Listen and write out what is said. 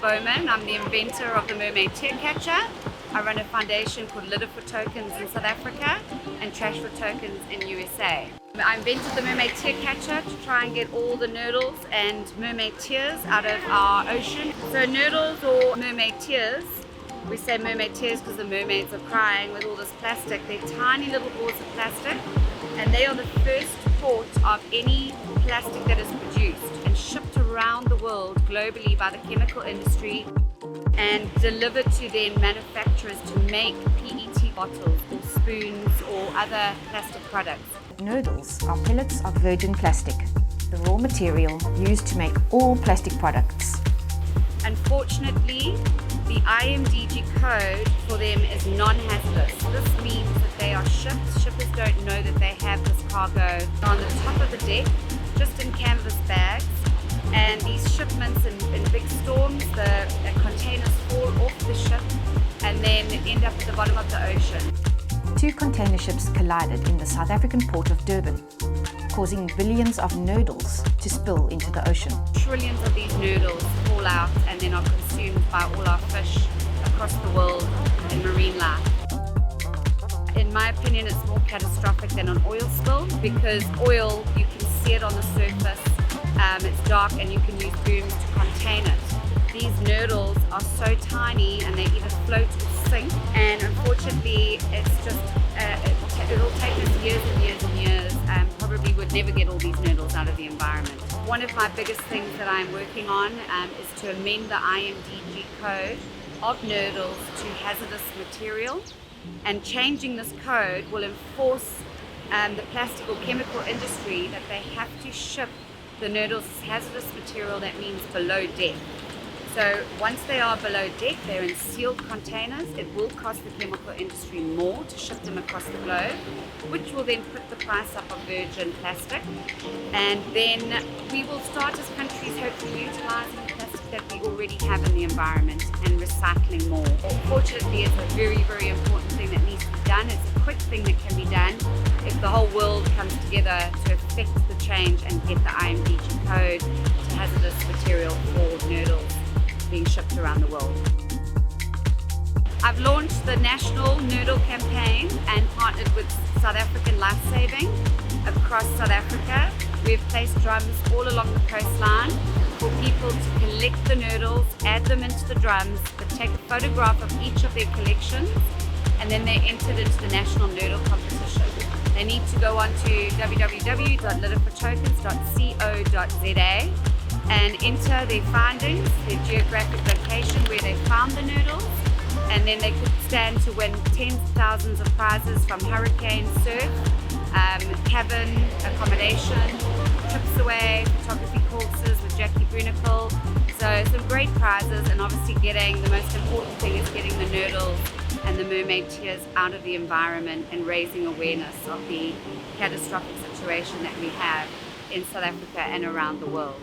Bowman. I'm the inventor of the Mermaid tear catcher. I run a foundation called Litter for Tokens in South Africa and Trash for Tokens in USA. I invented the Mermaid tear catcher to try and get all the nurdles and mermaid tears out of our ocean. So nurdles or mermaid tears, we say mermaid tears because the mermaids are crying with all this plastic. They're tiny little balls of plastic, and they are the first port of any plastic that is produced and shipped around the world globally by the chemical industry and delivered to then manufacturers to make PET bottles or spoons or other plastic products. Nurdles are pellets of virgin plastic, the raw material used to make all plastic products. Unfortunately, the IMDG code for them is non-hazardous. This means that they are shipped. Shippers don't know that they have this cargo on the top of the deck, just in canvas bags. And these shipments in big storms, the containers fall off the ship and then end up at the bottom of the ocean. 2 container ships collided in the South African port of Durban, causing billions of nurdles to spill into the ocean. Trillions of these nurdles fall out and then are consumed by all our fish across the world in marine life. In my opinion, it's more catastrophic than an oil spill because oil, you can see it on the surface, it's dark and you can use booms to contain it. These nurdles are so tiny and they either float or sink, and unfortunately it's just, it'll take us years and years and years, probably would never get all these nurdles out of the environment. One of my biggest things that I'm working on is to amend the IMDG code of nurdles to hazardous material, and changing this code will enforce the plastic or chemical industry that they have to ship the nurdles as hazardous material. That means below deck. So once they are below deck, they're in sealed containers. It will cost the chemical industry more to ship them across the globe, which will then put the price up of virgin plastic. And then we will start as countries hopefully utilising the plastic that we already have in the environment and recycling more. Fortunately, it's a very, very important thing that needs to be done. It's a quick thing that can be done if the whole world comes together to effect the change and get the IMDG code to hazardous material for nurdles being shipped around the world. I've launched the National Nurdle Campaign and partnered with South African Lifesaving across South Africa. We've placed drums all along the coastline for people to collect the nurdles, add them into the drums, but take a photograph of each of their collections, and then they're entered into the National Nurdle Competition. They need to go on to www.litterfortokens.co.za and enter their findings, their geographic location where they found the nurdles, and then they could stand to win 10,000s of prizes from hurricane surf, cabin accommodation, trips away, photography courses with Jackie Brunicle. So some great prizes, and obviously the most important thing is getting the nurdles and the mermaid tears out of the environment and raising awareness of the catastrophic situation that we have in South Africa and around the world.